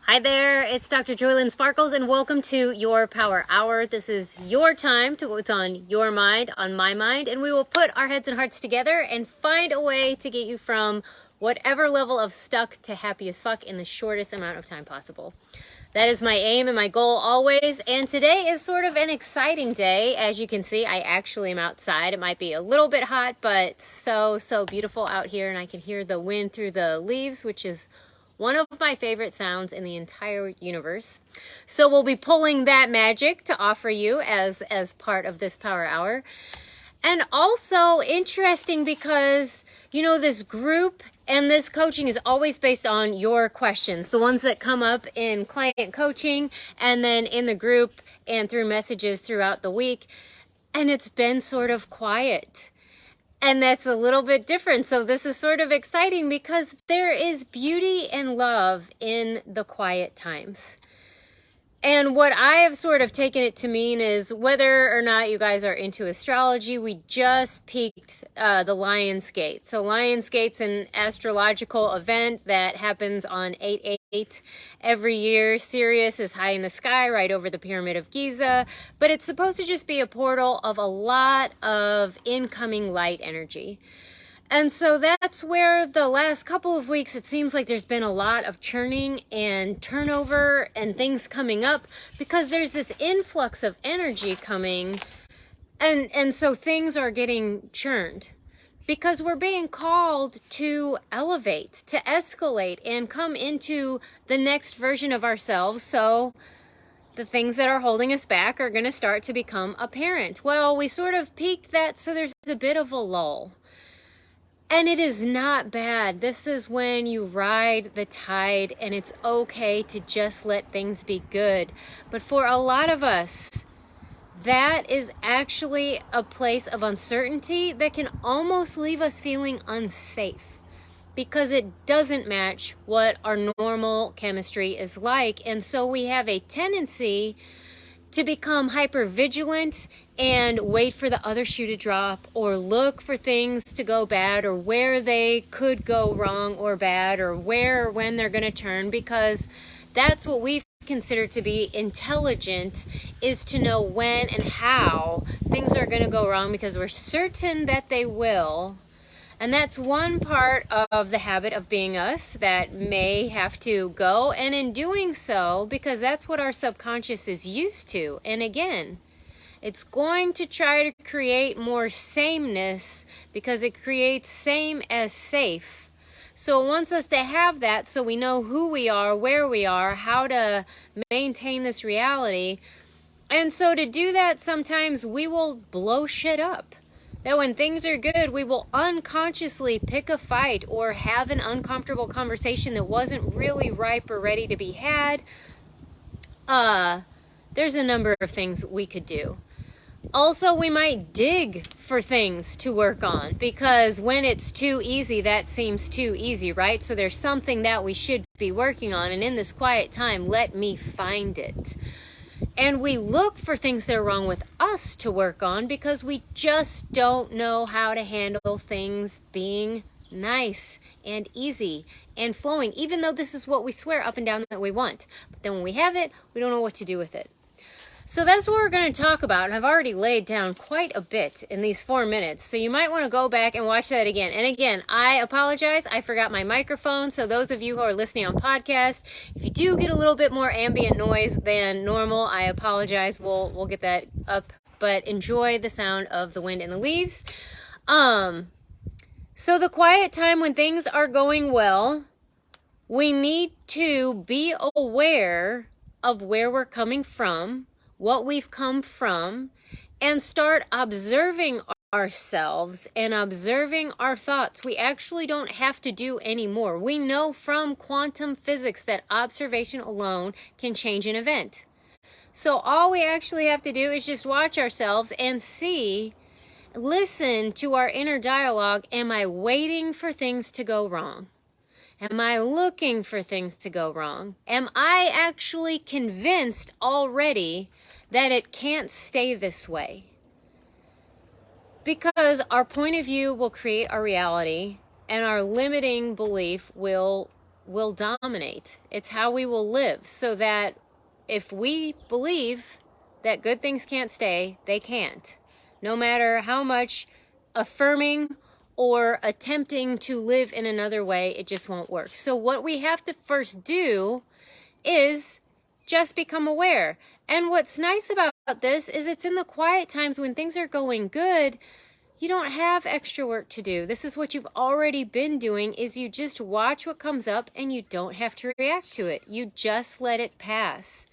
Hi there, it's Dr. JOYLYN Sparkles, and welcome to your Power Hour. This is your time to what's on your mind, on my mind, and we will put our heads and hearts together and find a way to get you from whatever level of stuck to happy as fuck in the shortest amount of time possible. That is my aim and my goal always, and today is sort of an exciting day. As you can see, I actually am outside. It might be a little bit hot, but so beautiful out here, and I can hear the wind through the leaves, which is one of my favorite sounds in the entire universe. So we'll be pulling that magic to offer you as part of this Power Hour. And also interesting because, you know, this group and this coaching is always based on your questions, the ones that come up in client coaching and then in the group and through messages throughout the week. And it's been sort of quiet. And that's a little bit different. So this is sort of exciting because there is beauty and love in the quiet times. And what I have sort of taken it to mean is whether or not you guys are into astrology, we just peaked the Lion's Gate. So Lion's Gate's an astrological event that happens on 8/8 every year. Sirius is high in the sky right over the Pyramid of Giza, but it's supposed to just be a portal of a lot of incoming light energy. And so that's where the last couple of weeks, it seems like there's been a lot of churning and turnover and things coming up because there's this influx of energy coming. And so things are getting churned because we're being called to elevate, to escalate, and come into the next version of ourselves. So the things that are holding us back are going to start to become apparent. Well, we sort of peaked that, so there's a bit of a lull. And it is not bad. This is when you ride the tide and it's okay to just let things be good. But for a lot of us, that is actually a place of uncertainty that can almost leave us feeling unsafe because it doesn't match what our normal chemistry is like. And so we have a tendency to become hyper-vigilant and wait for the other shoe to drop or look for things to go bad or where they could go wrong or bad or where or when they're going to turn, because that's what we consider to be intelligent, is to know when and how things are going to go wrong because we're certain that they will. And that's one part of the habit of being us that may have to go. And in doing so, because that's what our subconscious is used to. And again, it's going to try to create more sameness because it creates same as safe. So it wants us to have that so we know who we are, where we are, how to maintain this reality. And so to do that, sometimes we will blow shit up. That when things are good, we will unconsciously pick a fight or have an uncomfortable conversation that wasn't really ripe or ready to be had. There's a number of things we could do. Also, we might dig for things to work on because when it's too easy, that seems too easy, right? So there's something that we should be working on, and in this quiet time, let me find it. And we look for things that are wrong with us to work on because we just don't know how to handle things being nice and easy and flowing, even though this is what we swear up and down that we want. But then when we have it, we don't know what to do with it. So that's what we're going to talk about. And I've already laid down quite a bit in these 4 minutes. So you might want to go back and watch that again. And again, I apologize. I forgot my microphone. So those of you who are listening on podcast, if you do get a little bit more ambient noise than normal, I apologize. We'll get that up. But enjoy the sound of the wind and the leaves. So the quiet time when things are going well, we need to be aware of where we're coming from, what we've come from, and start observing ourselves and observing our thoughts. We actually don't have to do any more. We know from quantum physics that observation alone can change an event. So all we actually have to do is just watch ourselves and see, listen to our inner dialogue. Am I waiting for things to go wrong? Am I looking for things to go wrong? Am I actually convinced already that it can't stay this way? Because our point of view will create our reality, and our limiting belief will will dominate. It's how we will live. So that if we believe that good things can't stay, they can't. No matter how much affirming or attempting to live in another way, it just won't work. So what we have to first do is just become aware. And what's nice about this is it's in the quiet times when things are going good. You don't have extra work to do. This is what you've already been doing, is you just watch what comes up and you don't have to react to it. You just let it pass.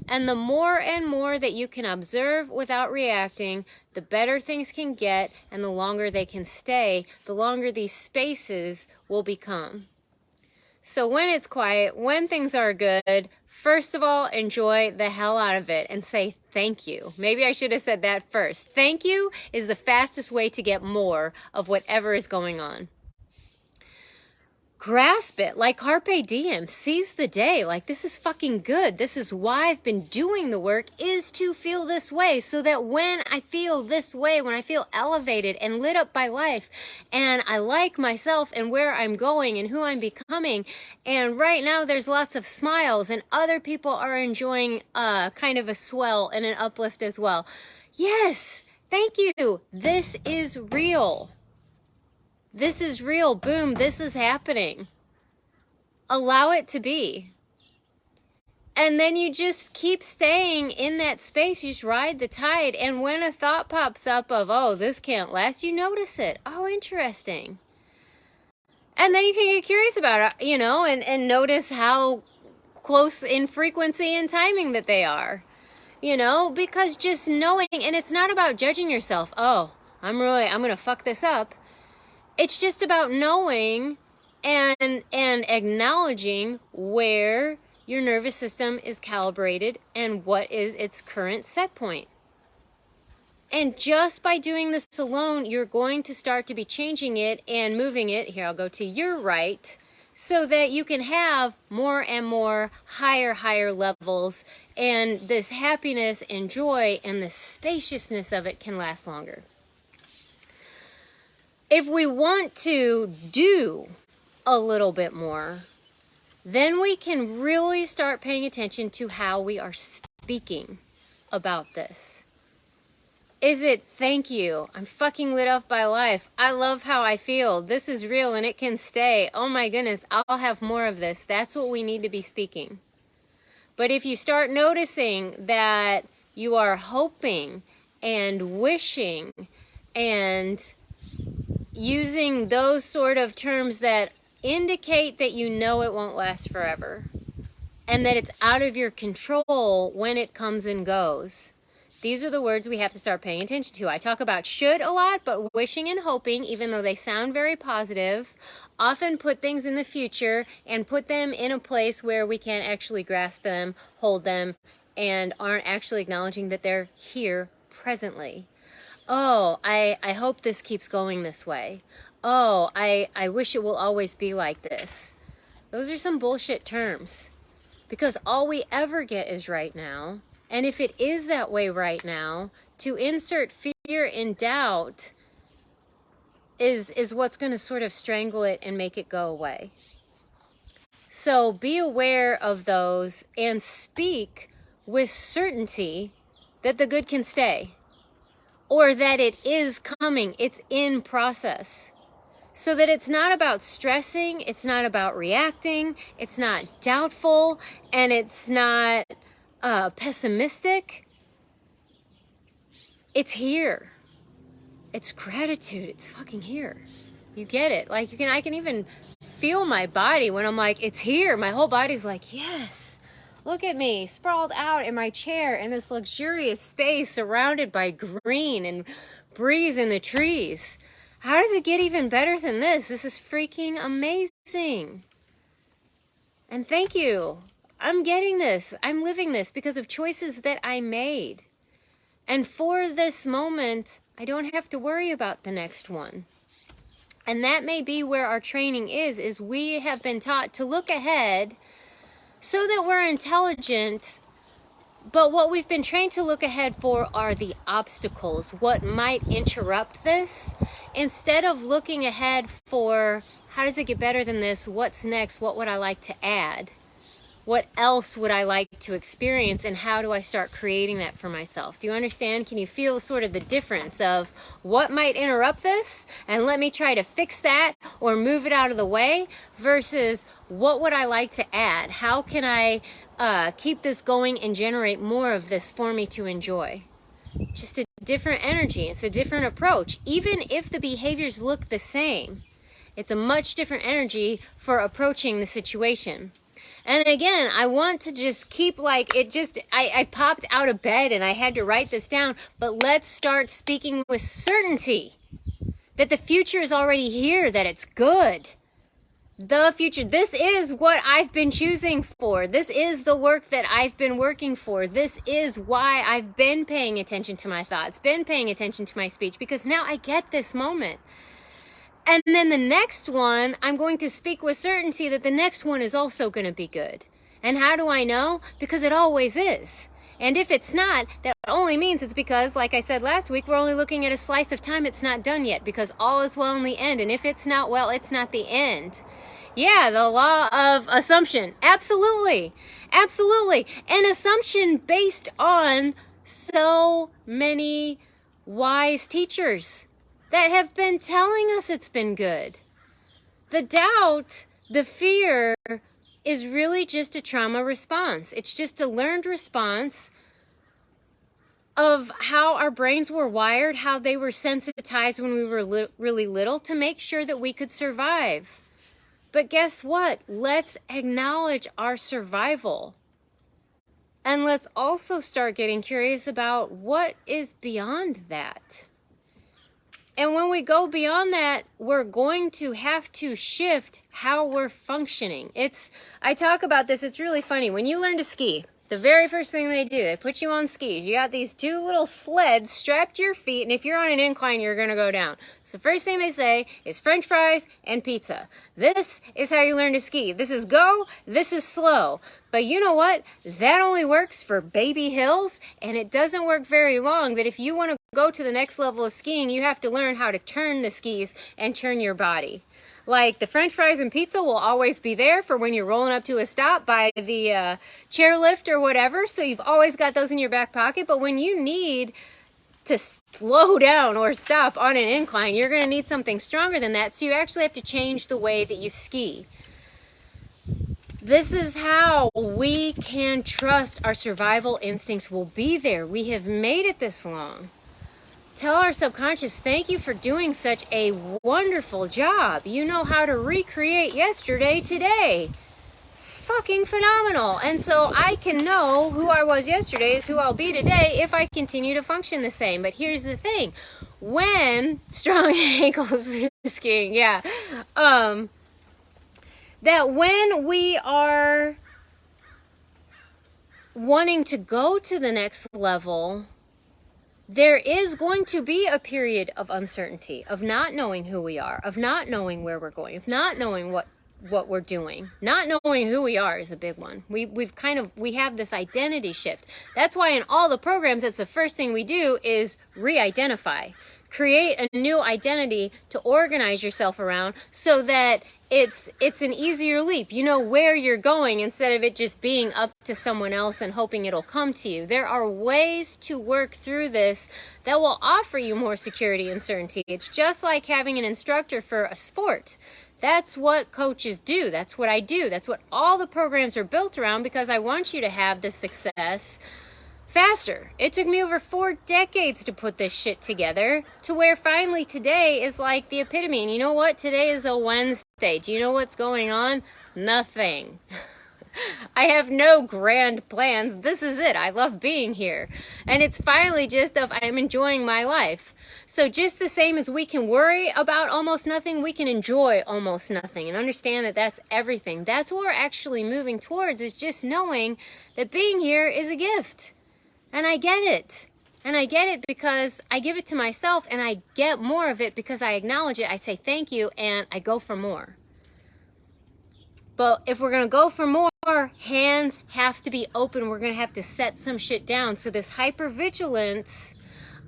And the more and more that you can observe without reacting, the better things can get, and the longer they can stay, the longer these spaces will become. So when it's quiet, when things are good, first of all, enjoy the hell out of it and say thank you. Maybe I should have said that first. Thank you is the fastest way to get more of whatever is going on. Grasp it like carpe diem. Seize the day. Like, this is fucking good. This is why I've been doing the work, is to feel this way, so that when I feel this way, when I feel elevated and lit up by life, and I like myself and where I'm going and who I'm becoming, and right now there's lots of smiles and other people are enjoying kind of a swell and an uplift as well. Yes, thank you. This is real. This is real. Boom. This is happening. Allow it to be. And then you just keep staying in that space. You just ride the tide. And when a thought pops up of, oh, this can't last, you notice it. Oh, interesting. And then you can get curious about it, you know, and notice how close in frequency and timing that they are. You know, because just knowing, and it's not about judging yourself. Oh, I'm going to fuck this up. It's just about knowing and acknowledging where your nervous system is calibrated and what is its current set point. And just by doing this alone, you're going to start to be changing it and moving it. Here, I'll go to your right, so that you can have more and more higher levels, and this happiness and joy and the spaciousness of it can last longer. If we want to do a little bit more, then we can really start paying attention to how we are speaking about this. Is it, thank you, I'm fucking lit up by life, I love how I feel, this is real and it can stay, oh my goodness, I'll have more of this. That's what we need to be speaking. But if you start noticing that you are hoping and wishing and using those sort of terms that indicate that you know it won't last forever and that it's out of your control when it comes and goes, these are the words we have to start paying attention to. I talk about should a lot, but wishing and hoping, even though they sound very positive, often put things in the future and put them in a place where we can't actually grasp them, hold them, and aren't actually acknowledging that they're here presently. Oh, I hope this keeps going this way. Oh, I wish it will always be like this. Those are some bullshit terms. Because all we ever get is right now. And if it is that way right now, to insert fear and doubt is what's going to sort of strangle it and make it go away. So be aware of those and speak with certainty that the good can stay. Or that it is coming, it's in process. So that it's not about stressing, it's not about reacting, it's not doubtful, and it's not pessimistic. It's here. It's gratitude, it's fucking here. You get it? Like, I can even feel my body when I'm like, it's here. My whole body's like, yes. Look at me, sprawled out in my chair in this luxurious space surrounded by green and breeze in the trees. How does it get even better than this? This is freaking amazing. And thank you. I'm getting this. I'm living this because of choices that I made. And for this moment, I don't have to worry about the next one. And that may be where our training is we have been taught to look ahead so that we're intelligent But what we've been trained to look ahead for are the obstacles, what might interrupt this, instead of looking ahead for how does it get better than this, what's next, what would I like to add, what else would I like to experience, and how do I start creating that for myself? Do you understand? Can you feel sort of the difference of what might interrupt this and let me try to fix that or move it out of the way versus what would I like to add? How can I keep this going and generate more of this for me to enjoy? Just a different energy. It's a different approach. Even if the behaviors look the same, it's a much different energy for approaching the situation. And again, I want to just keep like it just, I popped out of bed and I had to write this down, but let's start speaking with certainty that the future is already here, that it's good. The future, this is what I've been choosing for. This is the work that I've been working for. This is why I've been paying attention to my thoughts, been paying attention to my speech, because now I get this moment. And then the next one, I'm going to speak with certainty that the next one is also going to be good. And how do I know? Because it always is. And if it's not, that only means it's because, like I said last week, we're only looking at a slice of time. It's not done yet, because all is well in the end. And if it's not well, it's not the end. Yeah, the law of assumption. Absolutely. Absolutely. An assumption based on so many wise teachers that have been telling us it's been good. The doubt, the fear, is really just a trauma response. It's just a learned response of how our brains were wired, how they were sensitized when we were really little to make sure that we could survive. But guess what? Let's acknowledge our survival. And let's also start getting curious about what is beyond that. And when we go beyond that, we're going to have to shift how we're functioning. I talk about this, it's really funny. When you learn to ski, the very first thing they do, they put you on skis. You got these two little sleds strapped to your feet, and if you're on an incline, you're going to go down. So first thing they say is French fries and pizza. This is how you learn to ski. This is go, this is slow. But you know what? That only works for baby hills, and it doesn't work very long. That if you want to go to the next level of skiing, you have to learn how to turn the skis and turn your body. Like the French fries and pizza will always be there for when you're rolling up to a stop by the chairlift or whatever. So you've always got those in your back pocket. But when you need to slow down or stop on an incline, you're going to need something stronger than that. So you actually have to change the way that you ski. This is how we can trust our survival instincts will be there. We have made it this long. Tell our subconscious, thank you for doing such a wonderful job. You know how to recreate yesterday today. Fucking phenomenal. And so I can know who I was yesterday is who I'll be today if I continue to function the same. But here's the thing. When strong ankles for skiing, yeah. That when we are wanting to go to the next level, there is going to be a period of uncertainty, of not knowing who we are, of not knowing where we're going, of not knowing what we're doing. Not knowing who we are is a big one. We have this identity shift. That's why in all the programs, it's the first thing we do is re-identify. Create a new identity to organize yourself around so that it's an easier leap. You know where you're going instead of it just being up to someone else and hoping it'll come to you. There are ways to work through this that will offer you more security and certainty. It's just like having an instructor for a sport. That's what coaches do. That's what I do. That's what all the programs are built around, because I want you to have the success faster. It took me over 4 decades to put this shit together to where finally today is like the epitome. And you know what? Today is a Wednesday. Do you know what's going on? Nothing. I have no grand plans. This is it. I love being here. And it's finally just I'm enjoying my life. So just the same as we can worry about almost nothing, we can enjoy almost nothing and understand that that's everything. That's what we're actually moving towards, is just knowing that being here is a gift. And I get it. And I get it because I give it to myself, and I get more of it because I acknowledge it. I say thank you, and I go for more. But if we're going to go for more, hands have to be open. We're going to have to set some shit down. So this hypervigilance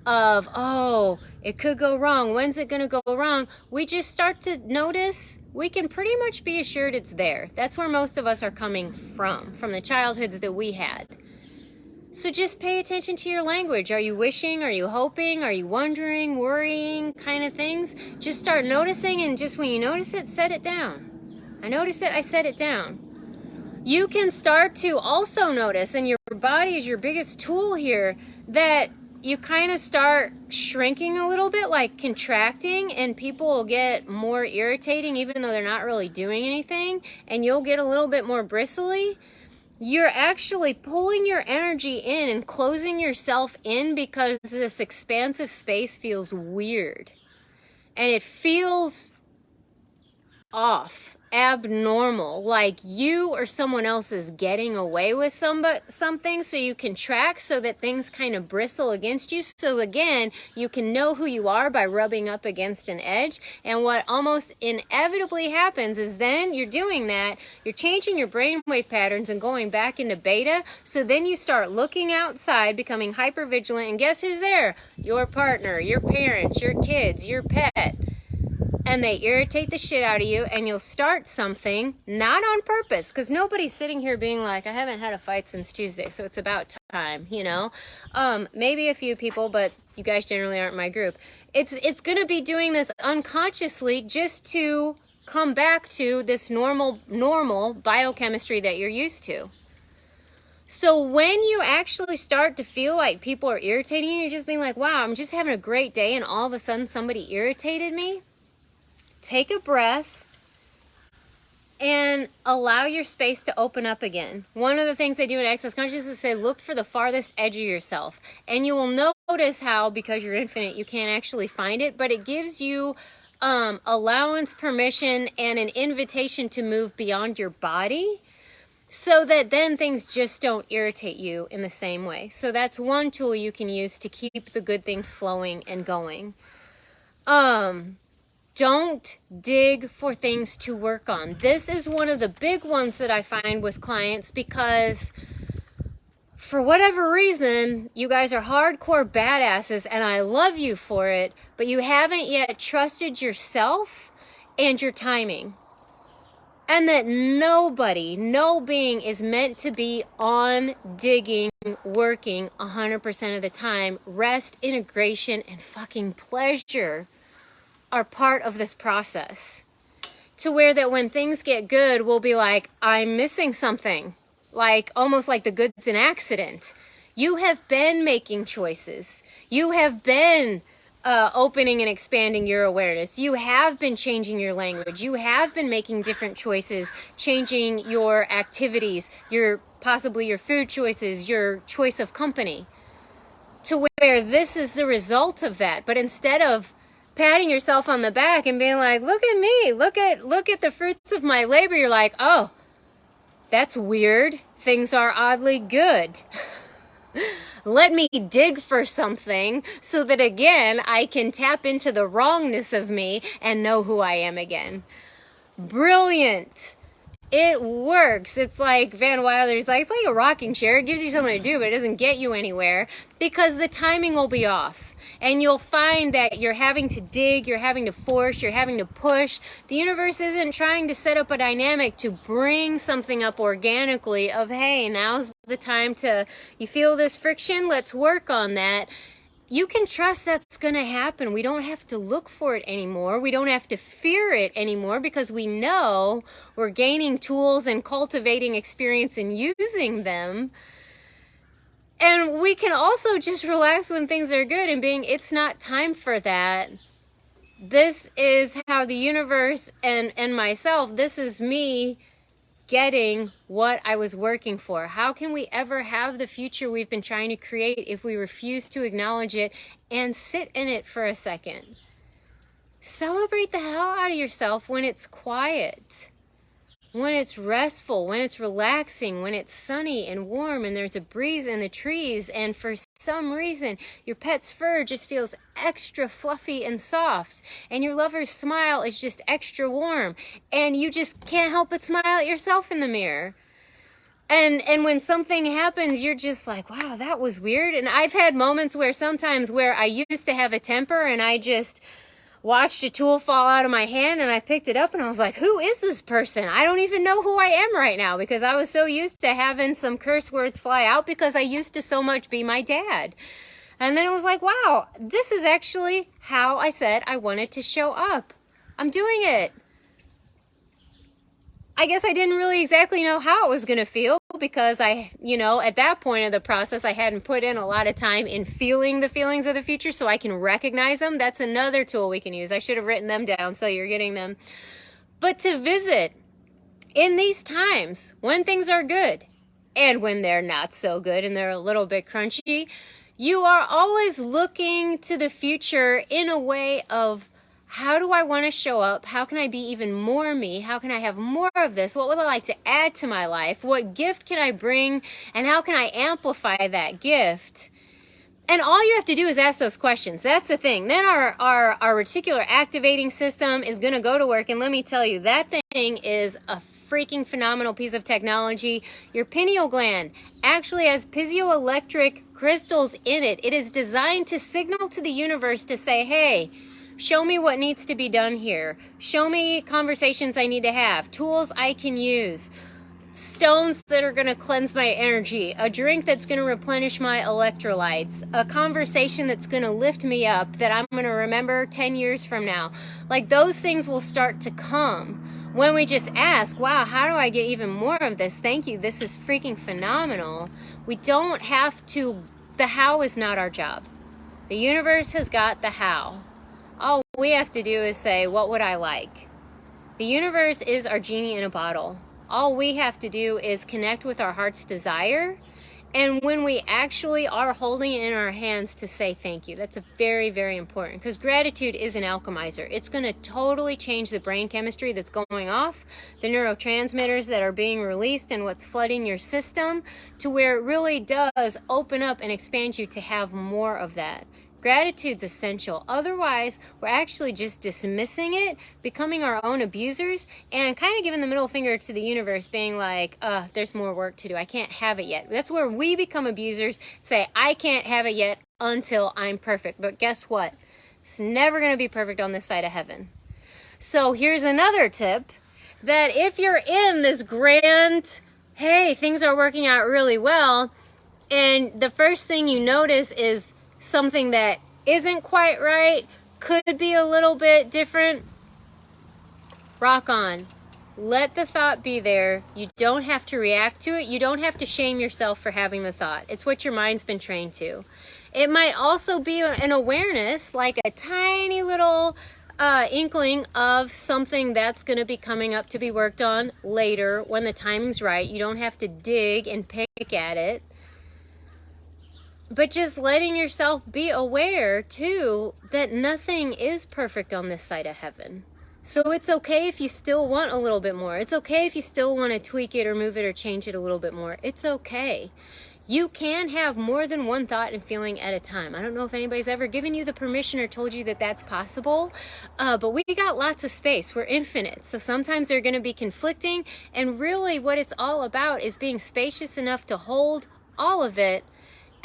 of, oh, it could go wrong. When's it going to go wrong? We just start to notice. We can pretty much be assured it's there. That's where most of us are coming from the childhoods that we had. So just pay attention to your language. Are you wishing? Are you hoping? Are you wondering, worrying kind of things? Just start noticing, and just when you notice it, set it down. I notice it, I set it down. You can start to also notice, and your body is your biggest tool here, that you kind of start shrinking a little bit, like contracting, and people will get more irritating even though they're not really doing anything, and you'll get a little bit more bristly. You're actually pulling your energy in and closing yourself in because this expansive space feels weird. And it feels off, abnormal, like you or someone else is getting away with something, so you contract so that things kind of bristle against you. So again, you can know who you are by rubbing up against an edge. And what almost inevitably happens is then you're doing that, you're changing your brainwave patterns and going back into beta. So then you start looking outside, becoming hyper vigilant, and guess who's there? Your partner, your parents, your kids, your pet. And they irritate the shit out of you, and you'll start something, not on purpose, because nobody's sitting here being like, I haven't had a fight since Tuesday, so it's about time, you know? Maybe a few people, but you guys generally aren't my group. It's going to be doing this unconsciously just to come back to this normal biochemistry that you're used to. So when you actually start to feel like people are irritating you, you're just being like, wow, I'm just having a great day, and all of a sudden somebody irritated me. Take a breath and allow your space to open up again. One of the things they do in Access Consciousness is say, look for the farthest edge of yourself. And you will notice how, because you're infinite, you can't actually find it, but it gives you allowance, permission, and an invitation to move beyond your body, so that then things just don't irritate you in the same way. So that's one tool you can use to keep the good things flowing and going. Don't dig for things to work on. This is one of the big ones that I find with clients, because for whatever reason, you guys are hardcore badasses and I love you for it, but you haven't yet trusted yourself and your timing. And that nobody, no being is meant to be on digging, working 100% of the time. Rest, integration, and fucking pleasure are part of this process, to where that when things get good, we'll be like, I'm missing something, like almost like the good's an accident. You have been making choices. You have been opening and expanding your awareness. You have been changing your language. You have been making different choices, changing your activities, possibly your food choices, your choice of company, to where this is the result of that. But instead of patting yourself on the back and being like, look at me, look at the fruits of my labor, you're like, oh, that's weird. Things are oddly good. Let me dig for something so that again I can tap into the wrongness of me and know who I am again. Brilliant. It works. It's like Van Wilder's like, it's like a rocking chair. It gives you something to do, but it doesn't get you anywhere, because the timing will be off. And you'll find that you're having to dig, you're having to force, you're having to push. The universe isn't trying to set up a dynamic to bring something up organically of, hey, now's the time to, you feel this friction? Let's work on that. You can trust that's going to happen. We don't have to look for it anymore. We don't have to fear it anymore, because we know we're gaining tools and cultivating experience and using them. And we can also just relax when things are good and being, it's not time for that. This is how the universe and myself, this is me getting what I was working for. How can we ever have the future we've been trying to create if we refuse to acknowledge it and sit in it for a second? Celebrate the hell out of yourself when it's quiet. when it's restful, when it's relaxing, when it's sunny and warm and there's a breeze in the trees, and for some reason your pet's fur just feels extra fluffy and soft, and your lover's smile is just extra warm, and you just can't help but smile at yourself in the mirror. And when something happens, you're just like, wow, that was weird. And I've had moments where sometimes where I used to have a temper and I just watched a tool fall out of my hand and I picked it up and I was like, who is this person? I don't even know who I am right now, because I was so used to having some curse words fly out because I used to so much be my dad. And then it was like, wow, this is actually how I said I wanted to show up. I'm doing it. I guess I didn't really exactly know how it was going to feel because at that point of the process, I hadn't put in a lot of time in feeling the feelings of the future so I can recognize them. That's another tool we can use. I should have written them down so you're getting them. But to visit in these times when things are good and when they're not so good and they're a little bit crunchy, you are always looking to the future in a way of, how do I want to show up? How can I be even more me? How can I have more of this? What would I like to add to my life? What gift can I bring? And how can I amplify that gift? And all you have to do is ask those questions. That's the thing. Then our reticular activating system is going to go to work. And let me tell you, that thing is a freaking phenomenal piece of technology. Your pineal gland actually has piezoelectric crystals in it. It is designed to signal to the universe to say, hey, show me what needs to be done here. Show me conversations I need to have, tools I can use, stones that are going to cleanse my energy, a drink that's going to replenish my electrolytes, a conversation that's going to lift me up that I'm going to remember 10 years from now. Like, those things will start to come when we just ask, wow, how do I get even more of this? Thank you. This is freaking phenomenal. We don't have to, the how is not our job. The universe has got the how. All we have to do is say, what would I like? The universe is our genie in a bottle. All we have to do is connect with our heart's desire. And when we actually are holding it in our hands to say thank you, that's a very, very important, because gratitude is an alchemizer. It's going to totally change the brain chemistry that's going off, the neurotransmitters that are being released and what's flooding your system, to where it really does open up and expand you to have more of that. Gratitude's essential. Otherwise, we're actually just dismissing it, becoming our own abusers, and kind of giving the middle finger to the universe, being like, there's more work to do. I can't have it yet. That's where we become abusers, say, I can't have it yet until I'm perfect. But guess what? It's never going to be perfect on this side of heaven. So here's another tip, that if you're in this grand, hey, things are working out really well, and the first thing you notice is something that isn't quite right, could be a little bit different, rock on. Let the thought be there. You don't have to react to it. You don't have to shame yourself for having the thought. It's what your mind's been trained to. It might also be an awareness, like a tiny little inkling of something that's going to be coming up to be worked on later when the timing's right. You don't have to dig and pick at it. But just letting yourself be aware, too, that nothing is perfect on this side of heaven. So it's okay if you still want a little bit more. It's okay if you still want to tweak it or move it or change it a little bit more. It's okay. You can have more than one thought and feeling at a time. I don't know if anybody's ever given you the permission or told you that that's possible, but we got lots of space. We're infinite. So sometimes they're going to be conflicting, and really what it's all about is being spacious enough to hold all of it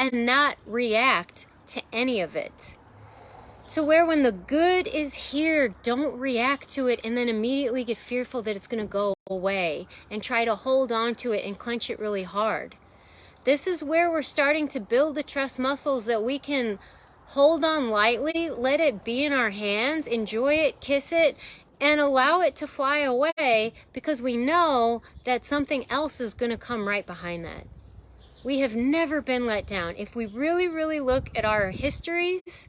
and not react to any of it. To where when the good is here, don't react to it and then immediately get fearful that it's going to go away and try to hold on to it and clench it really hard. This is where we're starting to build the trust muscles that we can hold on lightly, let it be in our hands, enjoy it, kiss it, and allow it to fly away, because we know that something else is going to come right behind that. We have never been let down. If we really, really look at our histories,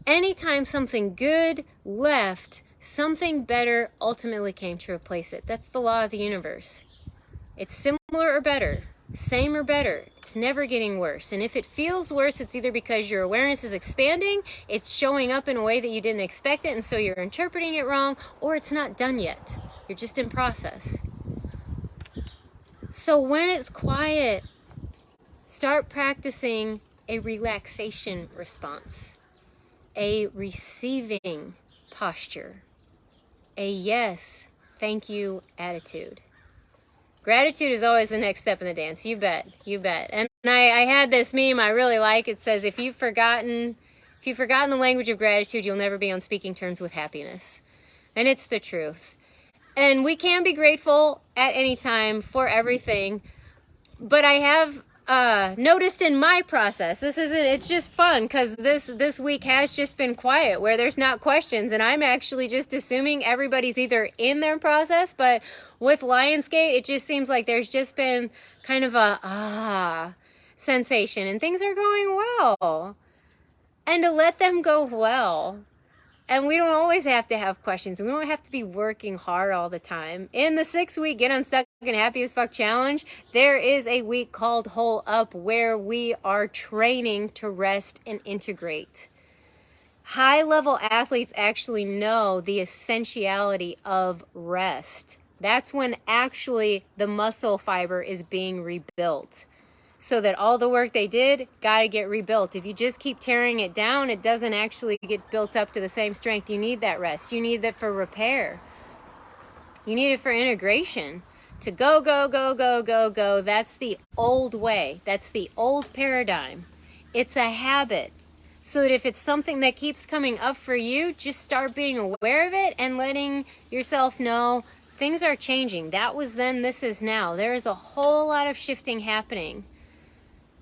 anytime something good left, something better ultimately came to replace it. That's the law of the universe. It's similar or better, same or better. It's never getting worse. And if it feels worse, it's either because your awareness is expanding, it's showing up in a way that you didn't expect it, and so you're interpreting it wrong, or it's not done yet. You're just in process. So when it's quiet, start practicing a relaxation response, a receiving posture, a yes, thank you attitude. Gratitude is always the next step in the dance. You bet. You bet. And I had this meme I really like. It says, if you've forgotten the language of gratitude, you'll never be on speaking terms with happiness. And it's the truth. And we can be grateful at any time for everything. But I have noticed in my process, it's just fun because this week has just been quiet where there's not questions, and I'm actually just assuming everybody's either in their process, but with Lionsgate, it just seems like there's just been kind of a sensation, and things are going well. And to let them go well. And we don't always have to have questions. We don't have to be working hard all the time. In the 6-week Get Unstuck and Happy as Fuck Challenge, there is a week called Hole Up where we are training to rest and integrate. High-level athletes actually know the essentiality of rest. That's when actually the muscle fiber is being rebuilt. So that all the work they did got to get rebuilt. If you just keep tearing it down, it doesn't actually get built up to the same strength. You need that rest. You need that for repair. You need it for integration. To go, go, go, go, go, go. That's the old way. That's the old paradigm. It's a habit. So that if it's something that keeps coming up for you, just start being aware of it and letting yourself know things are changing. That was then, this is now. There is a whole lot of shifting happening.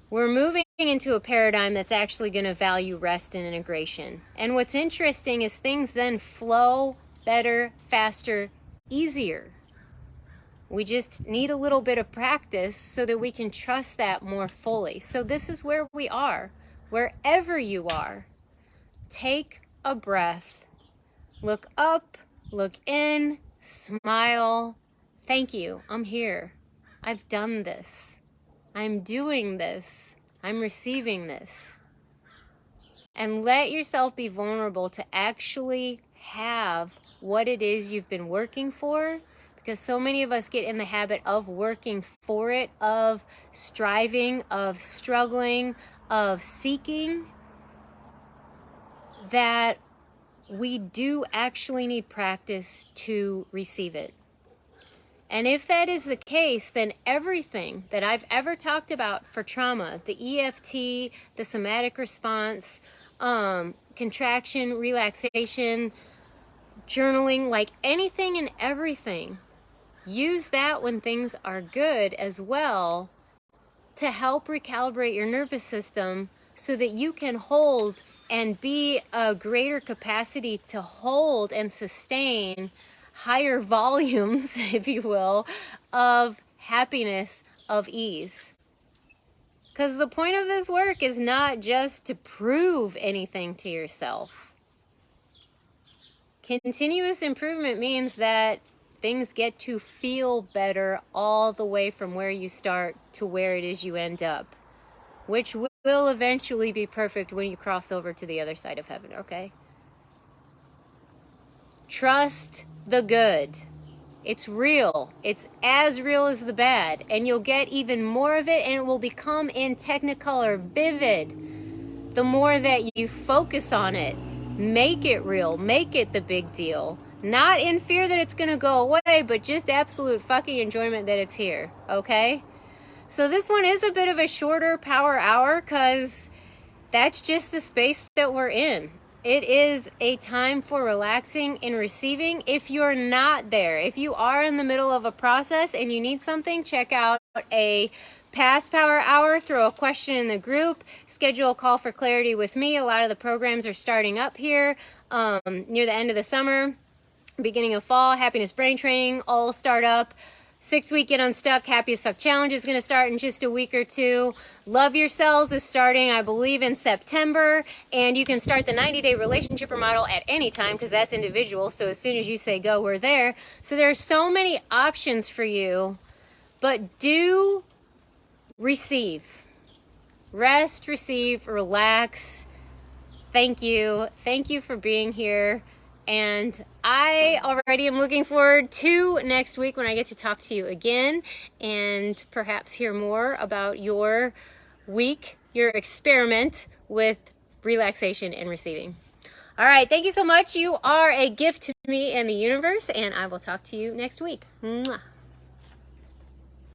We're moving into a paradigm that's actually going to value rest and integration. And what's interesting is things then flow better, faster, easier. We just need a little bit of practice so that we can trust that more fully. So this is where we are. Wherever you are, take a breath. Look up, look in, smile. Thank you. I'm here. I've done this. I'm doing this. I'm receiving this. And let yourself be vulnerable to actually have what it is you've been working for, because so many of us get in the habit of working for it, of striving, of struggling, of seeking, that we do actually need practice to receive it. And if that is the case, then everything that I've ever talked about for trauma, the EFT, the somatic response, contraction, relaxation, journaling, like anything and everything, use that when things are good as well to help recalibrate your nervous system so that you can hold and be a greater capacity to hold and sustain higher volumes, if you will, of happiness, of ease. Because the point of this work is not just to prove anything to yourself. Continuous improvement means that things get to feel better all the way from where you start to where it is you end up, which will eventually be perfect when you cross over to the other side of heaven, okay? Trust the good. It's real. It's as real as the bad. And you'll get even more of it, and it will become in technicolor vivid. The more that you focus on it, make it real, make it the big deal. Not in fear that it's going to go away, but just absolute fucking enjoyment that it's here, okay? So this one is a bit of a shorter power hour because that's just the space that we're in. It is a time for relaxing and receiving. If you're not there, if you are in the middle of a process and you need something, check out a past power hour, throw a question in the group, schedule a call for clarity with me. A lot of the programs are starting up here near the end of the summer, beginning of fall. Happiness brain training all start up. 6-week Get Unstuck, Happy as Fuck Challenge is going to start in just a week or two. Love Yourselves is starting, I believe, in September. And you can start the 90-day relationship remodel at any time because that's individual. So as soon as you say go, we're there. So there are so many options for you. But do receive. Rest, receive, relax. Thank you. Thank you for being here. And I already am looking forward to next week when I get to talk to you again and perhaps hear more about your week, your experiment with relaxation and receiving. All right, thank you so much. You are a gift to me and the universe, and I will talk to you next week. Mwah.